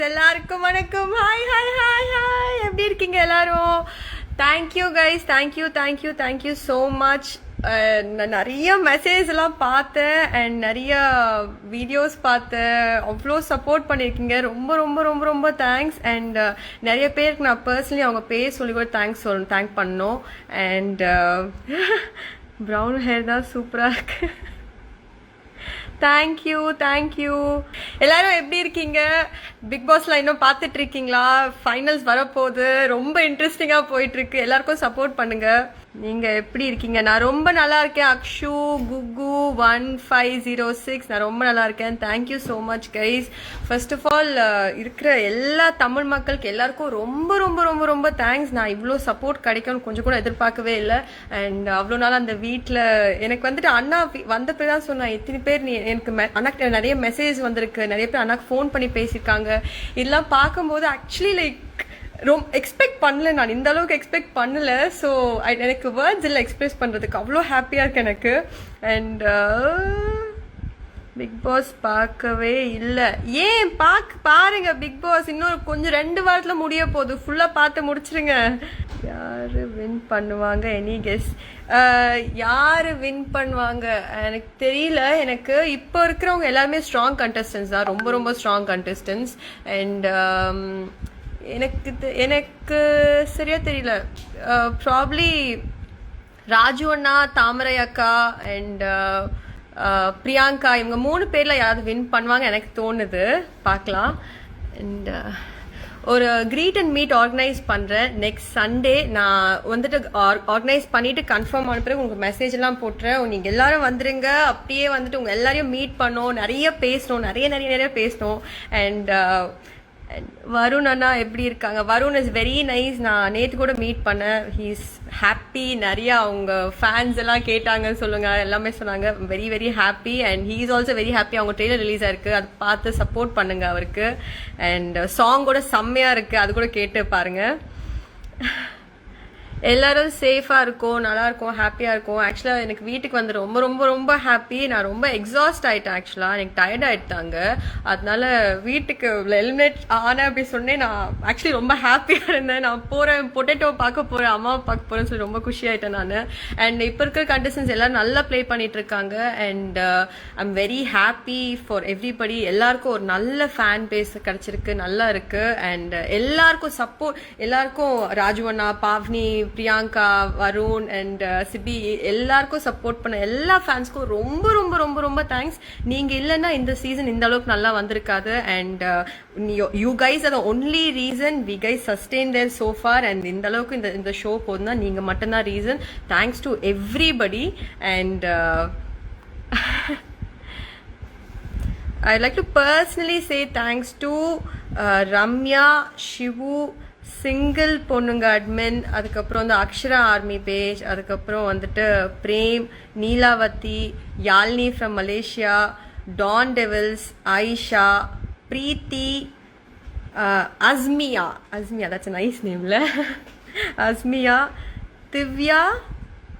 எல்லாருக்கும் வணக்கம். Hi hi hi hi, எப்படி இருக்கீங்க எல்லாரும்? Thank you guys, thank you so much. நான் நிறைய மெசேஜ் எல்லாம் பார்த்தேன் அண்ட் நிறைய வீடியோஸ் பார்த்தேன். அவ்வளோ சப்போர்ட் பண்ணியிருக்கீங்க. ரொம்ப ரொம்ப ரொம்ப ரொம்ப தேங்க்ஸ். அண்ட் நிறைய பேருக்கு நான் பர்சனலி அவங்க பேர் சொல்லி கூட தேங்க் பண்ணோம். அண்ட் ப்ரௌன் ஹேர் தான் சூப்பராக இருக்கு. தேங்க்யூ. எல்லாரும் எப்படி இருக்கீங்க? பிக் பாஸ்ல இன்னும் பார்த்துட்டு இருக்கீங்களா? ஃபைனல்ஸ் வரப்போகுது. ரொம்ப இன்ட்ரெஸ்டிங்காக போயிட்டு இருக்கு. எல்லாருக்கும் சப்போர்ட் பண்ணுங்க. நீங்க எப்படி இருக்கீங்க? நான் ரொம்ப நல்லா இருக்கேன். அக்ஷு குகு 1506 நான் ரொம்ப நல்லா இருக்கேன். Thank you so much guys. First of all இருக்கிற எல்லா தமிழ் மக்களுக்கு எல்லாருக்கும் ரொம்ப ரொம்ப ரொம்ப ரொம்ப தேங்க்ஸ். நான் இவ்வளோ சப்போர்ட் கிடைக்கும்னு கொஞ்சம் கூட எதிர்பார்க்கவே இல்லை. அண்ட் அவ்வளோ நாள் அந்த வீட்டில் எனக்கு வந்துட்டு அண்ணா வந்த பேர் தான் சொன்னேன். எத்தனை பேர் எனக்கு அண்ணாக்கு நிறைய மெசேஜ் வந்திருக்கு. நிறைய பேர் அண்ணாக்கு ஃபோன் பண்ணி பேசியிருக்காங்க. இதெல்லாம் பார்க்கும்போது ஆக்சுவலி லைக் ரொம்ப எக்ஸ்பெக்ட் பண்ணல. நான் இந்த அளவுக்கு எக்ஸ்பெக்ட் பண்ணல. ஸோ எனக்கு வேர்ட்ஸ் இல்லை எக்ஸ்பிரஸ் பண்ணுறதுக்கு. அவ்வளோ ஹாப்பியாக இருக்கு எனக்கு. அண்ட் பிக் பாஸ் பார்க்கவே இல்லை. ஏன் பாருங்க பிக் பாஸ். இன்னும் கொஞ்சம் 2 வாரத்தில் முடிய போகுது. ஃபுல்லாக பார்த்து முடிச்சிருங்க. யாரு வின் பண்ணுவாங்க? Any guess? யாரு வின் பண்ணுவாங்க எனக்கு தெரியல. எனக்கு இப்போ இருக்கிறவங்க எல்லாருமே ஸ்ட்ராங் கண்டஸ்டன்ஸ் தான். ரொம்ப ரொம்ப ஸ்ட்ராங் கண்டஸ்டன்ஸ். அண்ட் எனக்கு சரியா தெரியல. ப்ராப்ளி ராஜு அண்ணா, தாமரை அக்கா அண்ட் பிரியாங்கா, இவங்க 3 பேர்ல யாராவது வின் பண்ணுவாங்க எனக்கு தோணுது. பார்க்கலாம். அண்ட் ஒரு கிரீட் அண்ட் மீட் ஆர்கனைஸ் பண்ணுறேன் நெக்ஸ்ட் சண்டே. நான் வந்துட்டு ஆர்கனைஸ் பண்ணிட்டு கன்ஃபார்ம் ஆன பிறகு உங்களுக்கு மெசேஜ் எல்லாம் போட்டுறேன். நீங்கள் எல்லாரும் வந்துருங்க. அப்படியே வந்துட்டு உங்கள் எல்லாரையும் மீட் பண்ணோம், நிறைய பேசணும், நிறைய பேசணும். அண்ட் வருண் அண்ணா எப்படி இருக்காங்க? Varun is very nice. நான் நேற்று கூட மீட் பண்ணேன். He's happy. நிறைய அவங்க ஃபேன்ஸ் எல்லாம் கேட்டாங்கன்னு சொல்லுங்க, எல்லாமே சொன்னாங்க. Very very happy. And he is also very happy. அவங்க ட்ரெய்லர் ரிலீஸ் ஆயிருக்கு, அது பார்த்து சப்போர்ட் பண்ணுங்க அவருக்கு. அண்ட் சாங் கூட செம்மையா இருக்கு, அது கூட கேட்டு பாருங்க. எல்லாரும் சேஃபாக இருக்கும், நல்லா இருக்கும், ஹாப்பியாக இருக்கும். ஆக்சுவலாக எனக்கு வீட்டுக்கு வந்து ரொம்ப ரொம்ப ரொம்ப ஹாப்பி. நான் ரொம்ப எக்ஸாஸ்ட் ஆகிட்டேன். ஆக்சுவலாக எனக்கு டயர்ட் ஆகிட்டாங்க. அதனால வீட்டுக்கு எலிமினேட் ஆனேன் அப்படி சொன்னேன். நான் ஆக்சுவலி ரொம்ப ஹாப்பியாக இருந்தேன். நான் போகிறேன், பொட்டேட்டோ பார்க்க போகிறேன், அம்மாவை பார்க்க போகிறேன்னு சொல்லி ரொம்ப குஷியாயிட்டேன் நான். அண்ட் இப்போ இருக்கிற கண்டஸ்டன்ஸ் எல்லாரும் நல்லா ப்ளே பண்ணிட்டு இருக்காங்க. And I am very happy for everybody. எல்லாருக்கும் ஒரு நல்ல ஃபேன் பேஸ் கிடைச்சிருக்கு, நல்லா இருக்கு. அண்ட் எல்லாருக்கும் சப்போர்ட், எல்லாருக்கும் ராஜுவண்ணா, பாவ்னி, பிரியாங்கா, வருண் அண்ட் சிபி எல்லாருக்கும் சப்போர்ட் பண்ண எல்லா ஃபேன்ஸ்க்கும் ரொம்ப ரொம்ப ரொம்ப ரொம்ப தேங்க்ஸ். நீங்க இல்லைன்னா இந்த சீசன் இந்த அளவுக்கு நல்லா வந்திருக்காது. And you guys are the only reason we guys sustain there so far. And இந்த அளவுக்கு இந்த ஷோ போதுன்னா நீங்க மட்டும்தான் reason. Thanks to everybody. And I'd like to personally say thanks to Ramya, Shivu, single பொண்ணுங்க அட்மின், அதுக்கப்புறம் வந்து Akshara army page, அதுக்கப்புறம் வந்துட்டு Prem, Neelavathi, Yazhini from Malaysia, don devils, Ayesha, Preethi, Asmiya, that's a nice name ல Asmiya, Divya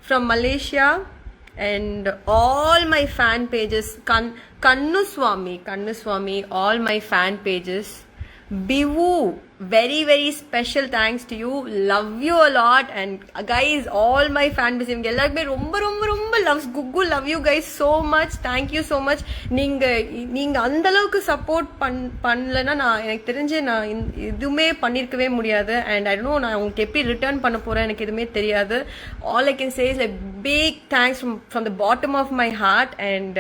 from Malaysia, and all my fan pages, Kannu Swami, all my fan pages. Bivu, very very special thanks to you. Love you a lot. And guys, all my fan base இவங்க எல்லாருமே ரொம்ப ரொம்ப ரொம்ப loves Gugu. Love you guys so much. Thank you so much. நீங்க அந்த அளவுக்கு support பண்ணலன்னா நான் எனக்கு தெரிஞ்சு நான் எதுவுமே பண்ணிருக்கவே முடியாது. அண்ட் ஐ டோன்ட் நோ நான் உங்களுக்கு எப்படி ரிட்டர்ன் பண்ண போறேன், எனக்கு எதுவுமே தெரியாது. All I can say is a big thanks from the bottom of my heart. And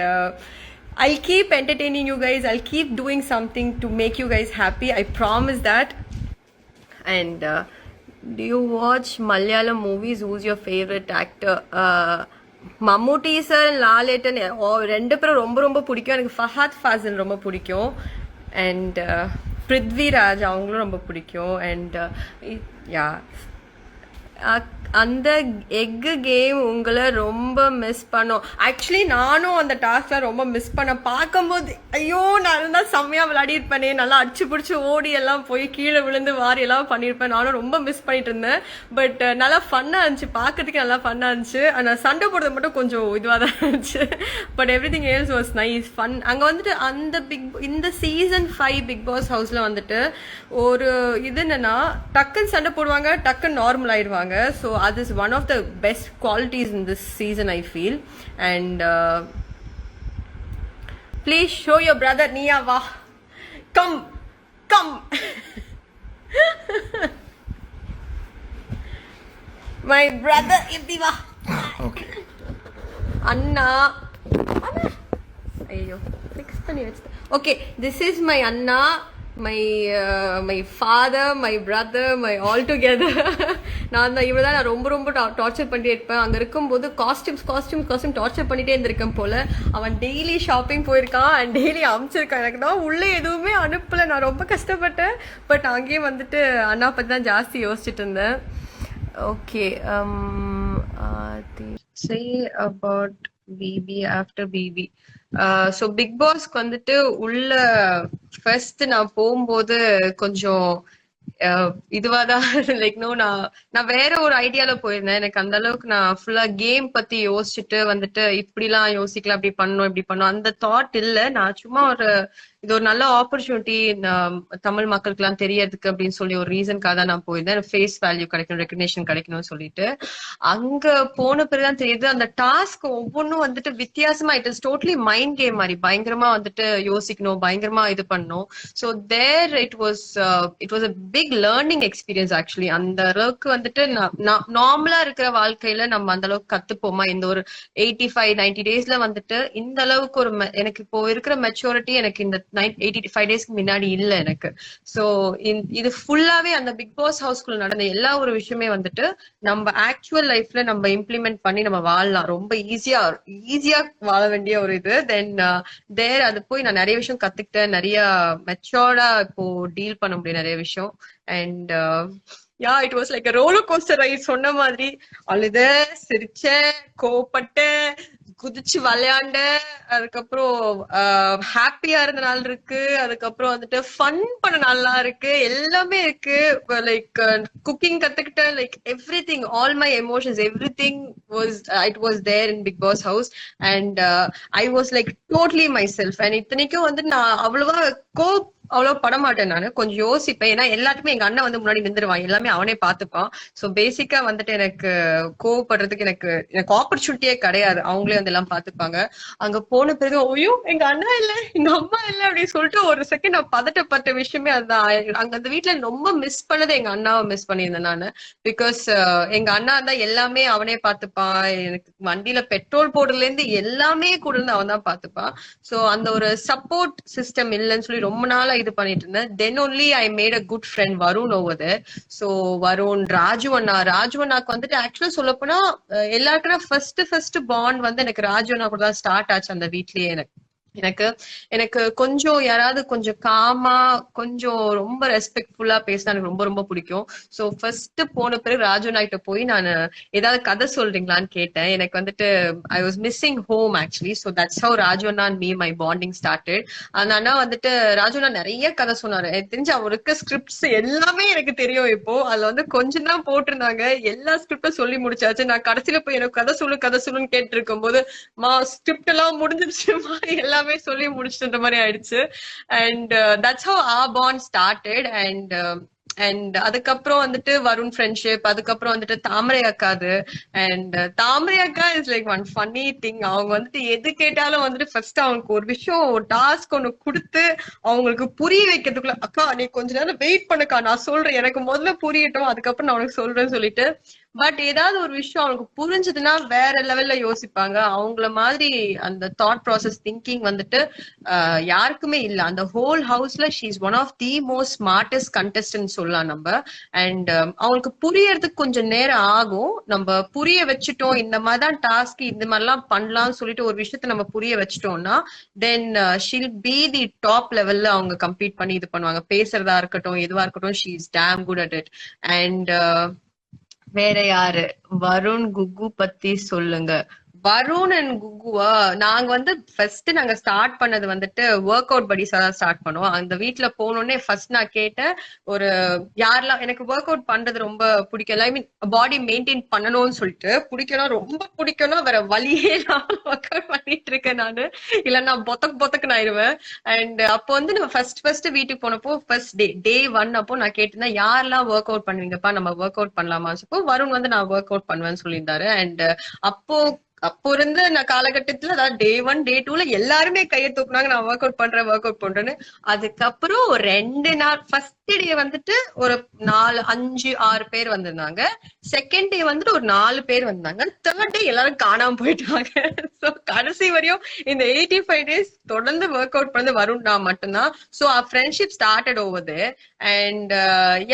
I'll keep entertaining you guys. I'll keep doing something to make you guys happy. I promise that. And do you watch Malayalam movies? Who's your favorite actor? Mammootty sir and Laletan, ரெண்டு பேரும் ரொம்ப ரொம்ப பிடிக்கும் எனக்கு. ஃபஹத் ஃபாசில் ரொம்ப பிடிக்கும். And Prithviraj அவங்களும் ரொம்ப பிடிக்கும். அண்ட் யா அந்த எக்கு கேம் உங்களை ரொம்ப மிஸ் பண்ணோம். ஆக்சுவலி நானும் அந்த டாஸ்க்லாம் ரொம்ப மிஸ் பண்ண பார்க்கும்போது ஐயோ நான் இருந்தால் செம்மையாக விளையாடிருப்பேனே, நல்லா அடிச்சு பிடிச்சி ஓடி எல்லாம் போய் கீழே விழுந்து வாரி எல்லாம் பண்ணியிருப்பேன். நானும் ரொம்ப மிஸ் பண்ணிட்டு இருந்தேன். பட் நல்லா ஃபன்னாக இருந்துச்சு, பார்க்கறதுக்கு நல்லா ஃபன்னாக இருந்துச்சு. ஆனால் சண்டை போடுறது மட்டும் கொஞ்சம் இதுவாக தான் இருந்துச்சு. But every thing else was nice fun. அங்கே வந்துட்டு அந்த இந்த சீசன் 5 பிக் பாஸ் ஹவுஸில் வந்துட்டு ஒரு இது என்னன்னா, டக்குன்னு சண்டை போடுவாங்க, டக்குன்னு நார்மல் ஆயிடுவாங்க. So that is one of the best qualities in this season, I feel. And please show your brother Nia va. Come my brother Ibdi va. Okay. Anna ayyo fix panni vechta. Okay, this is my Anna, my father, my brother, my all together. நான் இவ்வளோதான் நான் ரொம்ப torture பண்ணிட்டே இருப்பேன். அங்கே இருக்கும்போது costume torture பண்ணிட்டே இருந்திருக்கேன் போல. அவன் டெய்லி ஷாப்பிங் போயிருக்கான் அண்ட் டெய்லி அனுப்பிச்சிருக்கான். எனக்கு தான் உள்ளே எதுவுமே அனுப்பலை, நான் ரொம்ப கஷ்டப்பட்டேன். பட் அங்கேயே வந்துட்டு அண்ணா பற்றி தான் ஜாஸ்தி யோசிச்சுட்டு இருந்தேன். Okay, say about BB after BB. So big பாஸ்க்கு வந்துட்டு உள்ள ஃபர்ஸ்ட் நான் போகும்போது கொஞ்சம் இதுவாதான் லைக் நான் வேற ஒரு ஐடியால போயிருந்தேன். எனக்கு அந்த அளவுக்கு நான் ஃபுல்லா கேம் பத்தி யோசிச்சுட்டு வந்துட்டு இப்படிலாம் யோசிக்கலாம், இப்படி பண்ணும் அந்த தாட் இல்ல. நான் சும்மா இது ஒரு நல்ல ஆப்பர்ச்சுனிட்டி தமிழ் மக்களுக்கு எல்லாம் தெரியறதுக்கு அப்படின்னு சொல்லி ஒரு ரீசனுக்காக தான் நான் போயிருந்தேன். ஃபேஸ் வேல்யூ கிடைக்கணும், ரெகக்னேஷன் கிடைக்கணும்னு சொல்லிட்டு. அங்க போன பிறகுதான் தெரியுது அந்த டாஸ்க் ஒவ்வொன்றும் வந்துட்டு வித்தியாசமா, it is totally mind game மாதிரி. பயங்கரமா வந்துட்டு யோசிக்கணும், பயங்கரமா இது பண்ணணும். So there it was a big learning experience actually. அந்த அளவுக்கு வந்துட்டு நார்மலா இருக்கிற வாழ்க்கையில நம்ம அந்த அளவுக்கு கத்துப்போமா? இந்த ஒரு 85-90 டேஸ்ல வந்துட்டு இந்த அளவுக்கு ஒரு எனக்கு இப்போ இருக்கிற மெச்சூரிட்டி எனக்கு இந்த 85 டேஸ்க்கு முன்னாடி இல்ல எனக்கு. சோ இது ஃபுல்லாவே அந்த பிக் பாஸ் ஹவுஸ்குள்ள நடந்த எல்லா ஒரு விஷயமே வந்துட்டு நம்ம ஆக்சுவல் லைஃப்ல நம்ம இம்ப்ளிமெண்ட் பண்ணி நம்ம வாழலாம். ரொம்ப ஈஸியா வாழ வேண்டிய ஒரு இது. தென் அது போய் நான் நிறைய விஷயம் கத்துக்கிட்டேன், நிறைய மெச்சோர்டா இப்போ டீல் பண்ண முடியும் நிறைய விஷயம். And it was like roller coaster right. சொன்ன மாதிரி அழுத, சிரிச்சேன், கோவப்பட்டேன், குதிச்சு விளையாண்ட, அதுக்கப்புறம் ஹாப்பியா இருந்த நாள் இருக்கு, அதுக்கப்புறம் வந்துட்டு ஃபன் பண்ண நல்லா இருக்கு, எல்லாமே இருக்கு. லைக் குக்கிங் கத்துக்கிட்டேன், like everything, all my emotions, everything it was there in Bigg Boss house. And I was like totally myself. And இத்தனைக்கும் வந்து நான் அவ்வளவா அவ்வளவு படமாட்டேன், நானு கொஞ்சம் யோசிப்பேன். ஏன்னா எல்லாத்துக்குமே எங்க அண்ணன் வந்து முன்னாடி நின்றுவான், எல்லாமே அவனே பாத்துப்பான். சோ பேசிக்கா வந்துட்டு எனக்கு கோவப்படுறதுக்கு எனக்கு ஆப்பர்ச்சுனிட்டியே கிடையாது, அவங்களே வந்து எல்லாம் பாத்துப்பாங்க. அங்க போன பிறகு ஐயோ எங்க அண்ணா இல்ல, எங்க அம்மா இல்ல அப்படின்னு சொல்லிட்டு ஒரு செகண்ட் நான் பதட்டப்பட்ட விஷயமே அதுதான். அங்க அந்த வீட்டுல ரொம்ப மிஸ் பண்ணது எங்க அண்ணாவை மிஸ் பண்ணியிருந்தேன் நானு. பிகாஸ் எங்க அண்ணா தான் எல்லாமே அவனே பாத்துப்பான். எனக்கு வண்டியில பெட்ரோல் போடுறதுல இருந்து எல்லாமே கூட இருந்து அவன் தான் பாத்துப்பான். சோ அந்த ஒரு சப்போர்ட் சிஸ்டம் இல்லைன்னு சொல்லி ரொம்ப நாளா இது பண்ணிட்டு இருந்தேன். Then only I made a good friend Varun over there. So Varun, Raju அண்ணாக்கு வந்துட்டு ஆக்சுவலா சொல்ல போனா எல்லாருக்குன்னா ஃபர்ஸ்ட் பாண்ட் வந்து எனக்கு ராஜு அண்ணா கூட தான் ஸ்டார்ட் ஆச்சு அந்த வீட்லயே. எனக்கு கொஞ்சம் யாராவது கொஞ்சம் காமா, கொஞ்சம் ரொம்ப ரெஸ்பெக்ட்ஃபுல்லா பேசினா எனக்கு ரொம்ப ரொம்ப பிடிக்கும். சோ ஃபர்ஸ்ட் போன பிறகு ராஜு நாய்கிட்ட போய் நான் ஏதாவது கதை சொல்றீங்களான்னு கேட்டேன். எனக்கு வந்துட்டு I was missing home actually. So that's how Raju Anna and me my bonding started. அந்த அண்ணா வந்துட்டு ராஜு அண்ணா நிறைய கதை சொன்னாரு. எனக்கு தெரிஞ்சு அவருக்கு ஸ்கிரிப்ட்ஸ் எல்லாமே எனக்கு தெரியும். இப்போ அதுல வந்து கொஞ்சம் தான் போட்டிருந்தாங்க, எல்லா ஸ்கிரிப்டும் சொல்லி முடிச்சாச்சு. நான் கடைசியில போய் எனக்கு கதை சொல்லுன்னு கேட்டு இருக்கும் போது ஸ்கிரிப்ட் எல்லாம் முடிஞ்சிருச்சுமா, எல்லாமே சொல்லி முடிச்சுட்ட மாதிரி ஆயிடுச்சு. And that's how are bond started. And அதுக்கப்புறம் வந்துட்டு வருண் ஃப்ரெண்ட்ஷிப், அதுக்கப்புறம் வந்துட்டு தாமரை அக்காது. அண்ட் தாமரை அக்கா is like one funny thing. அவங்க வந்துட்டு எது கேட்டாலும் வந்துட்டு ஃபர்ஸ்ட் அவங்களுக்கு ஒரு விஷயம், ஒரு டாஸ்க் ஒண்ணு கொடுத்து அவங்களுக்கு புரிய வைக்கிறதுக்குள்ள, அக்கா நீ கொஞ்ச நேரம் வெயிட் பண்ணுக்கா, நான் சொல்றேன், எனக்கு முதல்ல புரியட்டும், அதுக்கப்புறம் நான் உனக்கு சொல்றேன்னு சொல்லிட்டு. பட் ஏதாவது ஒரு விஷயம் அவங்களுக்கு புரிஞ்சதுன்னா வேற லெவல்ல யோசிப்பாங்க. அவங்கள மாதிரி அந்த தாட் ப்ராசஸ், திங்கிங் வந்துட்டு யாருக்குமே இல்ல. அந்த ஹோல் ஹவுஸ்ல she is one of the most smartest contestant சொல்லலாம் நம்ம. அண்ட் அவங்களுக்கு புரியறதுக்கு கொஞ்சம் நேரம் ஆகும். நம்ம புரிய வச்சுட்டோம், இந்த மாதிரிதான் டாஸ்க், இந்த மாதிரிலாம் பண்ணலாம்னு சொல்லிட்டு ஒரு விஷயத்த நம்ம புரிய வச்சுட்டோம்னா தென் ஷீல் பி தி டாப் லெவல்ல அவங்க கம்ப்ளீட் பண்ணி இது பண்ணுவாங்க. பேசுறதா இருக்கட்டும், எதுவா இருக்கட்டும், she is damn good at it. And வேற யாரு? வருண் குக்கு பத்தி சொல்லுங்க. வருண் அண்ட் குக்குவா? நாங்க வந்து ஃபர்ஸ்ட் நாங்க ஸ்டார்ட் பண்ணது வந்துட்டு ஒர்க் அவுட் படிஸா தான் ஸ்டார்ட் பண்ணோம். அந்த வீட்ல போனோடனே ஃபர்ஸ்ட் நான் கேட்டேன், ஒரு யாரெல்லாம் எனக்கு ஒர்க் அவுட் பண்றது ரொம்ப பிடிக்கும், ஐ மீன் பாடி மெயின்டைன் பண்ணணும்னு சொல்லிட்டு பிடிக்கணும், ரொம்ப பிடிக்கணும், வேற வழியே நான் ஒர்க் அவுட் பண்ணிட்டு இருக்கேன் நானு. இல்ல நான் பொத்தக்கு ஆயிடுவேன். அண்ட் அப்போ வந்து நம்ம ஃபர்ஸ்ட் வீட்டுக்கு போனப்போ ஃபர்ஸ்ட் டே 1 அப்போ நான் கேட்டிருந்தேன், யாரெல்லாம் ஒர்க் அவுட் பண்ணுவீங்கப்பா, நம்ம ஒர்க் அவுட் பண்ணலாமா? அப்போ வருண் வந்து நான் ஒர்க் அவுட் பண்ணுவேன்னு சொல்லியிருந்தாரு. அண்ட் அப்போ அப்போ இருந்த நான் காலகட்டத்துல, அதாவது டே 1 டே 2ல எல்லாருமே கையை தூக்குனாங்க, நான் ஒர்க் அவுட் பண்றேன்னு. அதுக்கப்புறம் ஒரு 2 நாள், ஃபர்ஸ்ட் டே வந்துட்டு ஒரு 4 5 6 பேர் வந்திருந்தாங்க. செகண்ட் டே வந்துட்டு ஒரு 4 பேர் வந்தாங்க. தேர்ட் டே எல்லாரும் காணாம போயிட்டாங்க. சோ கடைசி வரையும் இந்த 85 டேஸ் தொடர்ந்து ஒர்க் அவுட் பண்ணது வருண் நான் மட்டும்தான். So friendship started over there. And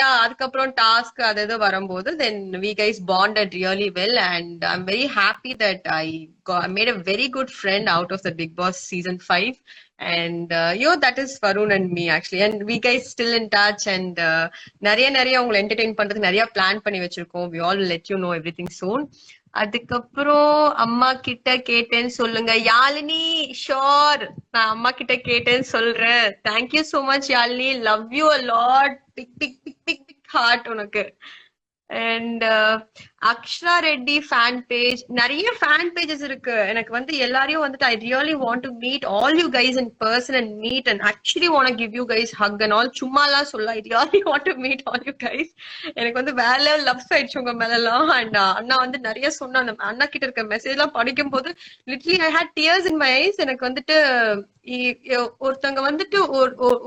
ya, அதுக்கப்புறம் டாஸ்க் அது இது வரும்போது then we guys bonded really well. And I am very happy that I made a very good friend out of the Big Boss season 5. And that is Varun and me actually. And we guys still in touch. And நிறைய உங்களை entertain பண்றதுக்கு நிறைய plan பண்ணி வச்சிருக்கோம். We all let you know everything soon. அதுக்கப்புறம் அம்மா கிட்ட கேட்டேன்னு சொல்லுங்க. யாழினி, ஷோர், நான் அம்மா கிட்ட கேட்டேன்னு சொல்றேன். Thank you so much Yazhini, love you a lot. Big big big big big heart உனக்கு. And Akshara Reddy fan page, நிறைய ஃபேன் பேஜஸ் இருக்கு. எனக்கு வந்து எல்லாரையும் வந்துட்டு I really want to meet all you guys in person and meet and actually want give you guys hug and all. சும்மாலாம் சொல்ல, I really want to meet all you guys. எனக்கு வந்து வேற லவ்ஸ் ஆயிடுச்சு உங்க மேலாம். அண்ட் அண்ணா வந்து நிறைய சொன்ன, அந்த அண்ணா கிட்ட இருக்க மெசேஜ் எல்லாம் படிக்கும் போது literally I had tears in my eyes. எனக்கு வந்துட்டு ஒருத்தவங்க வந்துட்டு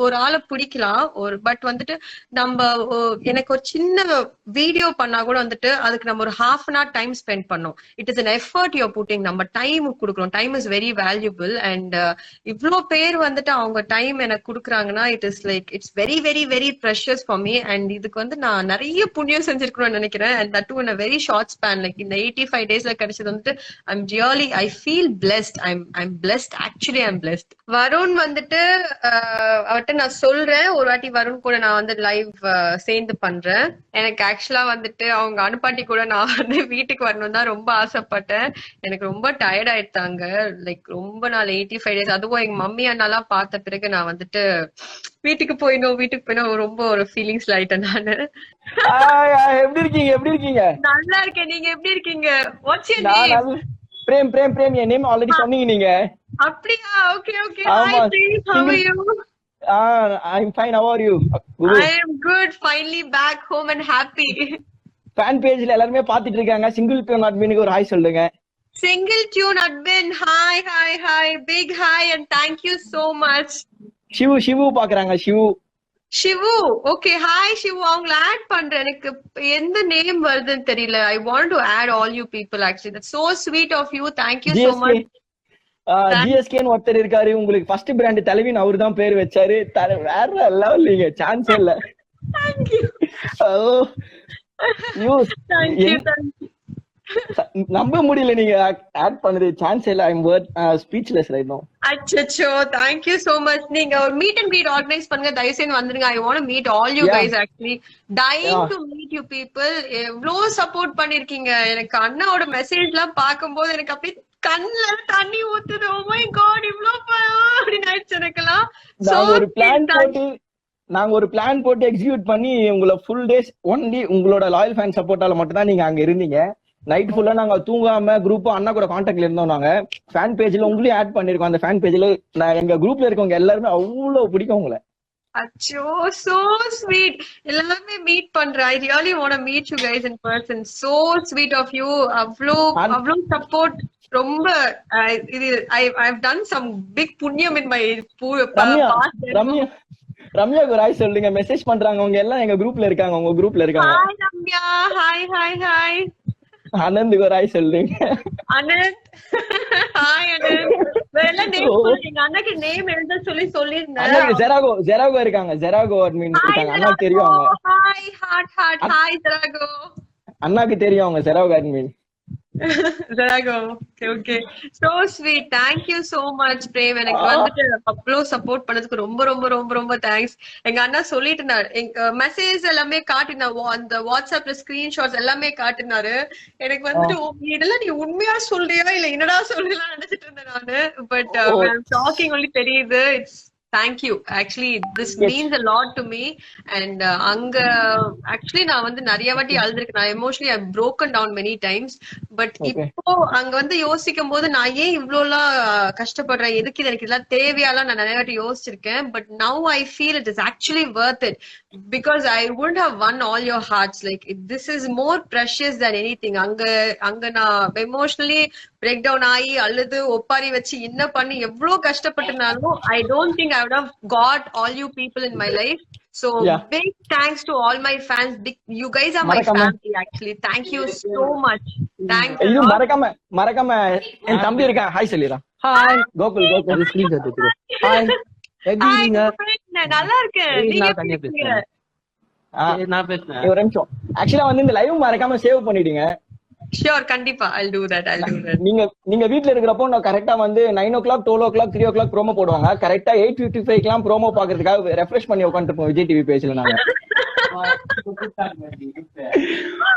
ஒரு ஆளை பிடிக்கலாம், பட் வந்துட்டு நம்ம எனக்கு ஒரு சின்ன வீடியோ பண்ணா கூட வந்துட்டு அதுக்கு நம்ம ஒரு ½ டைம் ஸ்பெண்ட் பண்ணோம். It is an effort you're putting. நம்ம டைம் கொடுக்குறோம். Time is very valuable. And இவ்வளோ பேர் வந்துட்டு அவங்க டைம் எனக்கு கொடுக்குறாங்கன்னா it is like it's very very very precious for me. And இதுக்கு வந்து நான் நிறைய புண்ணியம் செஞ்சிருக்கணும்னு நினைக்கிறேன். And that too in a very short span. Like இந்த 85 டேஸ்ல கிடைச்சது வந்துட்டு I feel blessed. I'm blessed, actually I'm blessed. Varun வந்துட்டு அவர்கிட்ட நான் சொல்றேன், ஒரு வாட்டி வருண் கூட நான் வந்து லைவ் சேர்ந்து பண்றேன். எனக்கு ஆக்சுவலா வந்துட்டு அவங்க அனுப்பாட்டி கூட நான் வந்து வீட்டுக்கு வரணும் தான் ரொம்ப ஆசைப்பட்டேன். எனக்கு ரொம்ப டயர்ட் ஆயிட்டாங்க. லைக் ரொம்ப நாள் 85 டேஸ், அதுவும் எங்க மம்மி அண்ணாலாம் பார்த்த பிறகு நான் வந்துட்டு வீட்டுக்கு போயிடும் ரொம்ப ஒரு ஃபீலிங்ஸ்ல ஆயிட்டேன் நானு. எப்படி இருக்கீங்க? நல்லா இருக்கேன். நீங்க எப்படி இருக்கீங்க? What's your name? பிரேம். என் நேம் ஆல்ரெடி சொன்னீங்க நீங்க. அப்படியா? Okay. Hi Preet, how are you? I'm fine. How are you? I am good. Finally back home and happy. Fan பேஜ்ல எல்லாரும் பாத்துட்டு இருக்காங்க. சிங்கிள் டியூன் அட்மினுக்கு ஒரு ஹாய் சொல்லுங்க. Single tune admin, hi, big hi and thank you so much. Sivu பாக்குறாங்க. Sivu, okay, hi Sivu. அவங்கள add பண்றேன். எனக்கு எந்த நேம் வருதுன்னு தெரியல. I want to add all you people actually. That's so sweet of you. Thank you so much. ஜிஎஸ்கேன்னு ஒருத்தர் இருக்காரு, உங்களுக்கு ஃபர்ஸ்ட் பிராண்ட் தலைவின் அவரு தான் பேர் வச்சாரு. வேற லெவல், நீங்க சான்ஸ் இல்ல. Thank you. Thank you. நம்ப முடியல நீங்க ஆட் பண்ணது. சான்ஸ் இல்ல. ஐ அம் ஸ்பீச்லெஸ் ரைட் நவ. அச்சச்சோ, thank you so much. நீங்க ஒரு மீட் அண்ட் greet ஆர்கனைஸ் பண்ணுங்க, தயவு செய்து வந்துருங்க. I want to meet all you guys actually. Dying to meet you people. எவ்ளோ சப்போர்ட் பண்ணிருக்கீங்க. எனக்கு அண்ணாவோட மெசேஜ்லாம் பாக்கும்போது எனக்கு அப்படியே கண்ணுல தண்ணி ஊத்துது. ஓ மை காட், இவ்ளோ அப்படின்னு ஆயிடுச்சு எனக்கெல்லாம். நாங்க ஒரு பிளான் போட்டு எக்ஸிக்யூட் பண்ணி உங்களை ஃபுல் டேஸ் ஒன்லி உங்களோட லாயல் ஃபேன் சப்போர்ட்டால மட்டும் தான் நீங்க அங்க இருந்தீங்க. நைட் ஃபுல்லா நாங்க தூங்காம குரூப்பா அண்ணா கூட கான்டாக்ட்ல இருந்தோம். நாங்க ஃபேன் பேஜ்ல உங்களையும் ஆட் பண்ணிருக்கோம். அந்த ஃபேன் பேஜ்ல எங்க குரூப்ல இருக்கவங்க எல்லாருமே அவ்வளவு பிடிக்கும் உங்களை. அச்சோ, so sweet. எல்லாமே மீட் பண்றேன். I really want to meet you guys in person. So sweet of you. அவ்ளோ சப்போர்ட். ரொம்ப இது I've done some big புண்ணியம் in my past. ரம்யாக்கு ஒரு ஹாய் சொல்லுங்க. மெசேஜ் பண்றாங்க, அவங்க எல்லாம் எங்க குரூப்ல இருக்காங்க. உங்க குரூப்ல இருக்காங்க. ஹாய் ரம்யா. ஹாய். அனந்த் ஒரு ஹாய் சொல்லுங்க. அனந்த், ஹாய் அனந்த். வேற நேம் சொல்லுங்க. அண்ணாக்கு நேம் எழுத சொல்லிருந்தேன். அண்ணாக்கு ஜெராகோ இருக்காங்க. ஜெராகோ அட்மின் இருக்காங்க. அண்ணாக்கு தெரியும் அவங்க. ஹாய் ஹார்ட். ஹாய் ஜெராகோ. அண்ணாக்கு தெரியும் அவங்க ஜெராகோ admin. Rago. Okay, okay. So sweet. Thank you so much, Prem. எனக்கு வந்துட்டு அவ்வளோ சப்போர்ட் பண்ணதுக்கு ரொம்ப ரொம்ப ரொம்ப ரொம்ப தேங்க்ஸ். எங்க அண்ணா சொல்லிட்டு இருந்தாரு, எங்க மெசேஜ் எல்லாமே காட்டினா, அந்த வாட்ஸ்அப்ல ஸ்கிரீன்ஷாட்ஸ் எல்லாமே காட்டினாரு. எனக்கு வந்துட்டு இதெல்லாம் நீ உண்மையா சொல்றியா இல்ல என்னடா சொல்றீங்களா நினைச்சிட்டு இருந்தேன் நானு. பட் டாக்கிங் ஒன்லி தெரியுது. It's thank you actually this means a lot to me and அங்க actually நான் வந்து நிறைய வாட்டி அழுதுருக்கேன். நான் emotionally I've broken down many times but இப்போ அங்க வந்து யோசிக்கும் போது நான் ஏன் இவ்ளோலாம் கஷ்டப்படுறேன், எதுக்கு இது எனக்கு இதெல்லாம் தேவையாலாம் நான் நிறைய வாட்டி யோசிச்சிருக்கேன். but now I feel it is actually worth it because I wouldn't have won all your hearts. Like this is more precious than anything. அங்க நான் emotionally பிரேக் டவுன் ஆகி அழுது ஒப்பாரி வச்சு என்ன பண்ணி எவ்வளவு கஷ்டப்பட்டிருந்தாலும் I don't think I would have got all you people in my life. So big thanks to all my fans. You guys are my family actually. Thank you so much. Thank you. மறக்காம என் தம்பி இருக்கான், hi சொல்லிரா. Hi Gokul. Screen shot எடுத்துக்கோ. Hi எப்படி இருக்கீங்க? நல்லா இருக்கேன். நீங்க எப்படி இருக்கீங்க? நான் பேசுறேன் ஒரு நிமிஷம். ஆக்சுவலா வந்து இந்த லைவ் மறக்காம சேவ் பண்ணிடுங்க. Sure, கண்டிப்பா I'll do that. நீங்க வீட்ல இருக்கிறப்போ நான் கரெக்டா வந்து 9 o'clock 12 o'clock 3 o'clock ப்ரோமோ போடுவாங்க. கரெக்டா 8:55 ப்ரோமோ பாக்குறதுக்காக ரெஃப்ரெஷ் பண்ணி உட்காந்துருப்போம் விஜய் டிவி பேஜ்ல. நாங்க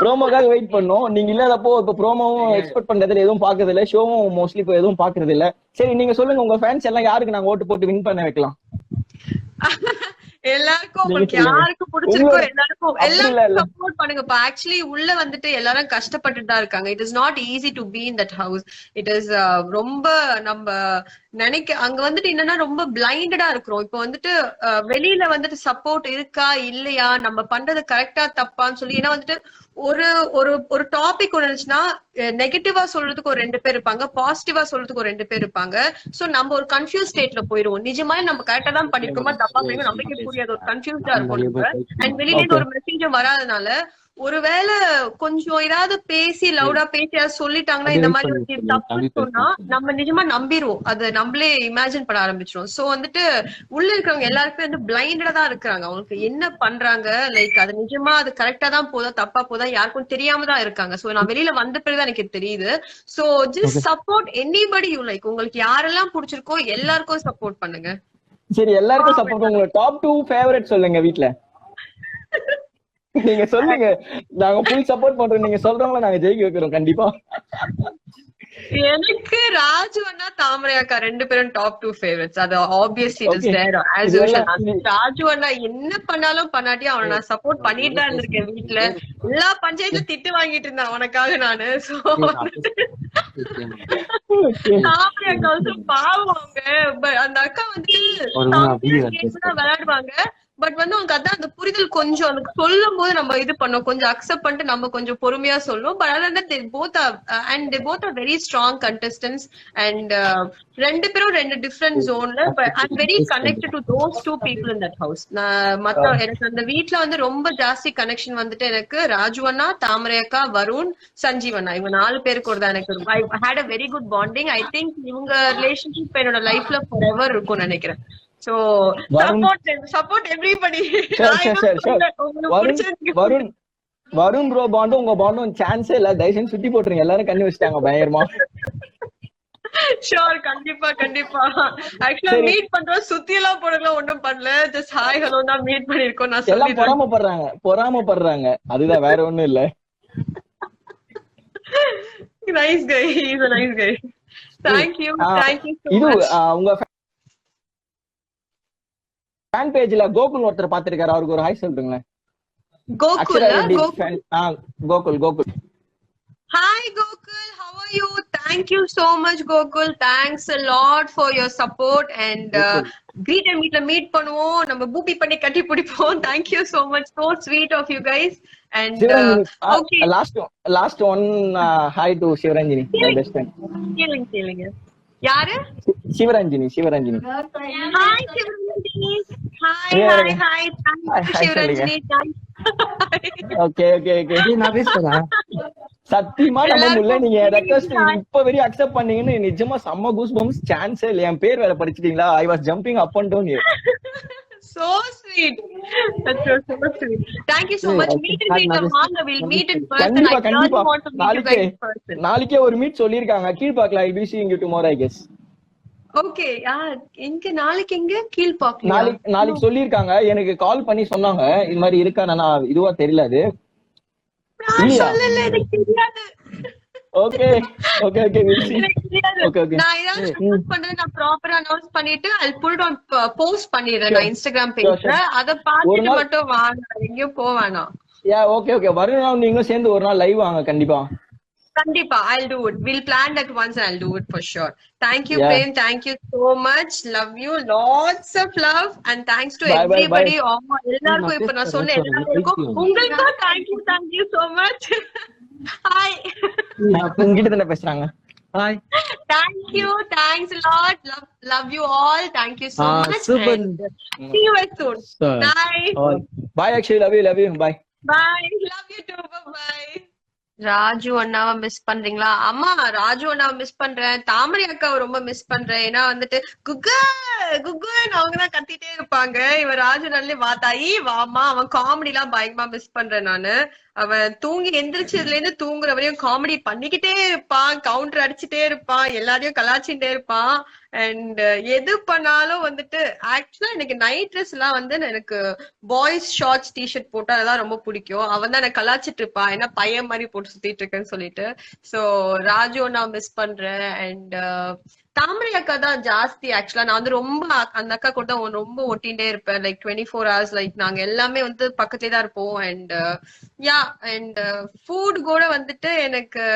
ப்ரோமோக்காக வெயிட் பண்ணோம். நீங்க இல்லாதப்போ இப்ப ப்ரோமோவும் எக்ஸ்பெக்ட் பண்றதுல எதுவும் பாக்குறது இல்ல, ஷோவும் மோஸ்ட்லி இப்போ எதுவும் பாக்குறது இல்ல. சரி நீங்க சொல்லுங்க, உங்க ஃபேன்ஸ் எல்லாம் யாருக்கு நாங்க ஓட்டு போட்டு வின் பண்ண வைக்கலாம்? எல்லாருக்கும் உங்களுக்கு யாருக்கு பிடிச்சிருக்கோ எல்லாருக்கும் சப்போர்ட் பண்ணுங்கப்பா. ஆக்சுவலி உள்ள வந்துட்டு எல்லாரும் கஷ்டப்பட்டு தான் இருக்காங்க. It is not easy to be in that house. It is ரொம்ப நம்ம அங்க வந்துட்டு என்னன்னா ரொம்ப பிளைண்டடா இருக்கிறோம். இப்போ வந்துட்டு வெளியில வந்துட்டு சப்போர்ட் இருக்கா இல்லையா, நம்ம பண்றது கரெக்டா தப்பான்னு சொல்லி, ஏன்னா வந்துட்டு ஒரு ஒரு ஒரு டாபிக் ஒண்ணு இருந்துச்சுன்னா நெகட்டிவா சொல்றதுக்கு ஒரு 2 பேர் இருப்பாங்க, பாசிட்டிவா சொல்றதுக்கு ஒரு 2 பேர் இருப்பாங்க. சோ நம்ம ஒரு கன்ஃபியூஸ் ஸ்டேட்ல போயிருவோம். நிஜமாவே நம்ம கரெக்டா தான் பண்ணிருக்கோமா தப்பா பண்ணிருக்கோம் நம்மளுக்கே புரியாது, ஒரு கன்ஃபியூஸ்டா இருக்கும். அண்ட் வெளியில இருந்து ஒரு மெசேஜும் வராதனால ஒருவேளை கொஞ்சம் ஏதாவது பேசி லவுடா பேசி ஏதாவது சொல்லிட்டாங்கன்னா இந்த மாதிரி ஒரு தப்பு சொன்னா நம்ம நிஜமா நம்பிடுவோம், அதை நம்மளே இமேஜின் பண்ண ஆரம்பிச்சிரும். சோ வந்துட்டு உள்ள இருக்கிறவங்க எல்லாருக்குமே வந்து பிளைண்டடா தான் இருக்கிறாங்க. அவங்களுக்கு என்ன பண்றாங்க, லைக் அது நிஜமா அது கரெக்டா தான் போதா தப்பா போதா யாருக்கும் தெரியாம தான் இருக்காங்க. சோ நான் வெளியில வந்த பிறகுதான் எனக்கு தெரியுது. So just support anybody you like. உங்களுக்கு யாரெல்லாம் பிடிச்சிருக்கோ எல்லாருக்கும் சப்போர்ட் பண்ணுங்க. சரி எல்லாருக்கும் சப்போர்ட். உங்களோட டாப் 2 ஃபேவரட் சொல்லுங்க வீட்ல. நீங்க சொல்லுங்க, நாங்க ஃபுல் சப்போர்ட் பண்றோம். நீங்க சொல்றவங்கள நாங்க ஜெயிக்க வைக்கிறோம் கண்டிப்பா. எனக்கு ராஜு அண்ணா தாமரை அக்கா 2 பேரும் டாப் 2 ஃபேவரட்ஸ். அது obviously it is there as usual. Raju அண்ணா என்ன பண்ணாலும் பண்ணாட்டி அவனை நான் சப்போர்ட் பண்ணிட்டு தான் இருந்திருக்கேன். வீட்டுல எல்லா பஞ்சாயத்துல திட்டு வாங்கிட்டு இருந்தேன் அவனுக்காக நானு. சோ தாமரை அக்கா வந்து பாவம் அவங்க, அந்த அக்கா வந்துட்டு விளையாடுவாங்க. பட் வந்து அவங்க அதான் அந்த புரிதல் கொஞ்சம் அதுக்கு சொல்லும் போது நம்ம இது பண்ணோம், கொஞ்சம் அக்செப்ட் பண்ணிட்டு நம்ம கொஞ்சம் பொறுமையா சொல்லும். பட் அதனால they both are very strong contestants and 2 பேரும் 2 டிஃபரெண்ட் ஜோன்ல. But I'm very connected to those 2 people in that house. எனக்கு அந்த வீட்ல வந்து ரொம்ப ஜாஸ்தி கனெக்ஷன் வந்துட்டு எனக்கு ராஜு அண்ணா, தாமரை அக்கா, வருண், சஞ்சீவ் அண்ணா, இவங்க 4 பேருக்கு ஒரு தான் எனக்கு I had a very good bonding. I think இவங்க ரிலேஷன்ஷிப் என்னோட லைஃப்ல forever இருக்கும்னு நினைக்கிறேன். So support everybody. Varun bro பாண்டும் உங்க பாண்டும் சான்ஸே இல்ல. தயவுசெய்து சுத்தி போட்டுருங்க, எல்லாரும் கண்ணு வச்சுட்டாங்க பயங்கரமா. ஷோர் கண்டிப்பா. ஆக்சுவலா மீட் பண்றோம், சுத்தி எல்லாம் போடலாம் ஒண்ணும் பண்ணல, ஜஸ்ட் ஹாய் ஹலோ தான் மீட் பண்ணிருக்கோம். நான் சொல்லி பொறாமப்படுறாங்க அதுதான், வேற ஒண்ணும் இல்ல. நைஸ் கை, இஸ் a nice guy. Thank you so much. உங்க ஃபேன் பேஜ்ல கோகுல் ஒருத்தர் பாத்துருக்காரு, அவருக்கு ஒரு ஹாய் சொல்றீங்களேன். Gokul. Hi Gokul, how are you? Thank you so much Gokul. Thanks a lot for your support and greet and meet பண்ணுவோம், நம்ம பூபி பண்ணி கட்டி பிடிப்போம். Thank you so much, so sweet of you guys. And okay, last one hi to Shivaranjini, my best friend. Feeling யாரு? Sivaranjini. Hi Shivaranjini. Hi. Thank you Shivaranjini. Okay. நான் பேசுறேன். சத்தியமா நம்ம முல்ல நீங்க ரெக்வெஸ்ட் இப்ப வெரி அக்செப்ட் பண்ணீங்கன்னு நிஜமா செம்ம கூஸ் பம்ஸ். சான்ஸே இல்ல. என் பேர் வேற படிச்சிட்டீங்களா? I was jumping up and down here. So sweet. That's so sweet. Thank you so much. Meet and greet வாங்க. We'll meet in person. கண்டிப்பா I கண்டிப்பா really want to meet you guys in person. நாளைக்கே ஒரு meet சொல்லிருக்காங்க கீழ்பாக்கல. I be see you tomorrow I guess. Okay. எங்க நாளைக்கு எங்க கீழ்பாக்கலையா? நாளைக்கு சொல்லிருக்காங்க. எனக்கு கால் பண்ணி சொன்னாங்க இது மாதிரி இருக்கா. நான் இதுவா தெரியல அது. நான் சொல்லல, எனக்கு தெரியாது. Okay okay okay okay okay. நான் ஏதாவது ஷூட் பண்றது நான் ப்ராப்பரா அனௌன்ஸ் பண்ணிட்டு I'll put it on post பண்ணிடுறேன் நான் இன்ஸ்டாகிராம் பேஜ்ல. அத பார்த்துட்டு மட்டும் வாங்க, எங்கேயும் போவானா. Yeah okay okay. வருண் நீங்களும் சேர்ந்து ஒரு நாள் லைவ் வாங்க கண்டிப்பா. Kandipa, I'll do it. We'll plan that once and I'll do it for sure. Thank you, Prem. Thank you so much. Love you. Lots of love. And thanks to everybody. எல்லாருக்கும் இப்ப நான் சொன்ன எல்லாருக்கும் உங்களுக்கும் thank you so much. Hi. உங்ககிட்ட தான பேசுறாங்க. Hi. Thank you. Thanks a lot. Love you all. Thank you so much. Super. See you soon. Bye. Bye actually. Love you. Bye. Bye. Love you too. Bye. Raju அண்ணாவை miss பண்றீங்களா? அம்மா ராஜு அண்ணாவை miss பண்றேன். தாமரை அக்காவை ரொம்ப மிஸ் பண்றேன். ஏன்னா வந்துட்டு குக்குன்னு அவங்கதான் கத்திட்டே இருப்பாங்க. இவன் ராஜு நல்லே வாத்தாயி வாமா, அவன் காமெடி எல்லாம் பயங்கரமா மிஸ் பண்றேன் நானு. அவன் தூங்கி எந்திரிச்சதுல இருந்து தூங்குற வரையும் காமெடி பண்ணிக்கிட்டே இருப்பான், கவுண்டர் அடிச்சுட்டே இருப்பான், எல்லாரையும் கலாச்சிட்டே இருப்பான். அண்ட் எது பண்ணாலும் வந்துட்டு ஆக்சுவலா எனக்கு நைட் ட்ரெஸ் எல்லாம் வந்து எனக்கு பாய்ஸ் ஷார்ட்ஸ் டிஷர்ட் போட்டா அதெல்லாம் ரொம்ப பிடிக்கும். அவன் தான் எனக்கு கலாச்சிட்டு இருப்பான், ஏன்னா பையன் மாதிரி போட்டு சுத்திட்டு இருக்கேன்னு சொல்லிட்டு. சோ ராஜு நான் மிஸ் பண்றேன். அண்ட் தாமரை அக்கா தான் ஜாஸ்தி. ஆக்சுவலா நான் வந்து ரொம்ப அந்த அக்கா கூட தான் ரொம்ப ஒட்டிகிட்டே இருப்பேன். Like 24 hours. லைக் நாங்க எல்லாமே வந்து பக்கத்துலயே தான் இருப்போம். அண்ட் அண்ட் ஃபுட் கூட வந்துட்டு எனக்கு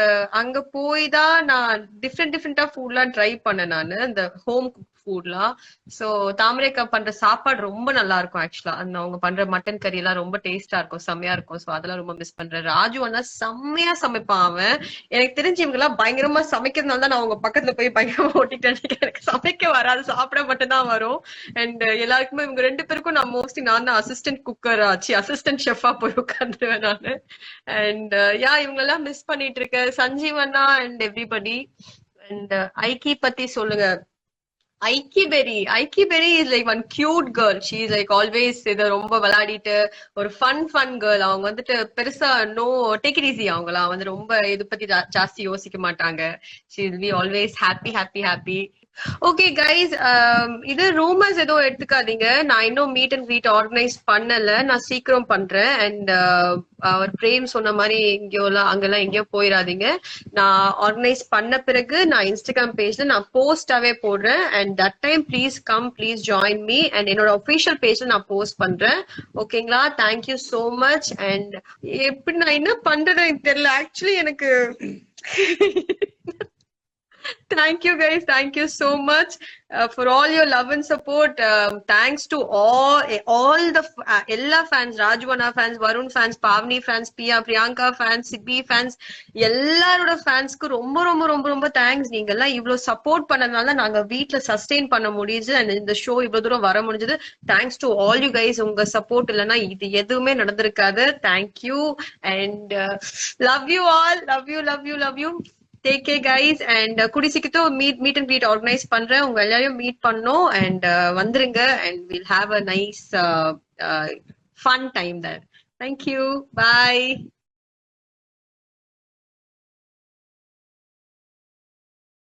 அங்க போய் தான் நான் டிஃப்ரெண்டா ஃபுட்லாம் ட்ரை பண்ணேன் நானு, இந்த ஹோம் ஃபுட்லாம். சோ தாமரை அக்கா பண்ற சாப்பாடு ரொம்ப நல்லா இருக்கும். ஆக்சுவலா அந்த அவங்க பண்ற மட்டன் கறி எல்லாம் ரொம்ப டேஸ்டா இருக்கும், செம்மையா இருக்கும். சோ அதெல்லாம் ரொம்ப மிஸ் பண்றேன். ராஜு அண்ணா செம்மையா சமைப்பான் அவன். எனக்கு தெரிஞ்சு இவங்க எல்லாம் பயங்கரமா சமைக்கிறதுனால தான் நான் அவங்க பக்கத்துல போய் பயங்கரமா ஓட்டிட்டேன். எனக்கு சமைக்க வராது, சாப்பிட மட்டும் தான் வரும். அண்ட் எல்லாருக்குமே இவங்க 2 பேருக்கும் நான் மோஸ்ட்லி நான் தான் அசிஸ்டன்ட் குக்கர் ஆச்சு, அசிஸ்டன்ட் ஷெஃபா போய் உட்காந்துருவேன் நானு. அண்ட் இவங்க எல்லாம் மிஸ் பண்ணிட்டு இருக்கேன். சஞ்சீவண்ணா அண்ட் எவ்ரிபடி. அண்ட் ஐக்கி பத்தி சொல்லுங்க. Aiki Berry is like one cute girl. She is like always இத ரொம்ப விளையாடிட்டு ஒரு ஃபன் கேர்ள். அவங்க வந்துட்டு பெருசா நோ டேக் இட் ஈஸி. அவங்கலாம் வந்து ரொம்ப இது பத்தி ஜாஸ்தி யோசிக்க மாட்டாங்க. She will be always happy. Okay guys, இது ரூமர்ஸ் எதுவும் எடுத்துக்காதீங்க. நான் இன்னும் மீட் அண்ட் கிரீட் ஆர்கனைஸ் பண்ணல, நான் சீக்கிரம் பண்றேன். அண்ட் அவர் பிரேம் சொன்ன மாதிரி அங்கெல்லாம் எங்கேயோ போயிடாதீங்க. நான் ஆர்கனைஸ் பண்ண பிறகு நான் இன்ஸ்டாகிராம் பேஜ்ல நான் போஸ்டாவே போடுறேன். And that time please come, please join me. And என்னோட ஒபிஷியல் பேஜ்ல நான் போஸ்ட் பண்றேன். ஓகேங்களா? Thank you so much. அண்ட் எப்படி நான் என்ன பண்றதுன்னு தெரியல ஆக்சுவலி எனக்கு. Thank you guys. Thank you so much for all your love and support. Thanks to all the ella fans, Rajwana fans, Varun fans, Pavni fans, Priyanka fans, Sibi fans, ellaroda fans ku ரொம்ப thanks. நீங்க எல்லாம் இவ்ளோ support பண்ணனால நாங்க வீட்ல sustain பண்ண முடியுது. and இந்த ஷோ இவ்ளோ தூரம் வர முடிஞ்சது. thanks to all you guys. உங்க சப்போர்ட் இல்லனா இது எதுவுமே நடந்திருக்காது. thank you and love you all. love you. Take care guys. and கூடி சீக்கிரம் மீட் அண்ட் கிரீட் ஆர்கனைஸ் பண்றேன். உங்க எல்லாரையும் மீட் பண்ணோம். and வந்துருங்க and we'll have a nice fun time there. Thank you. Bye.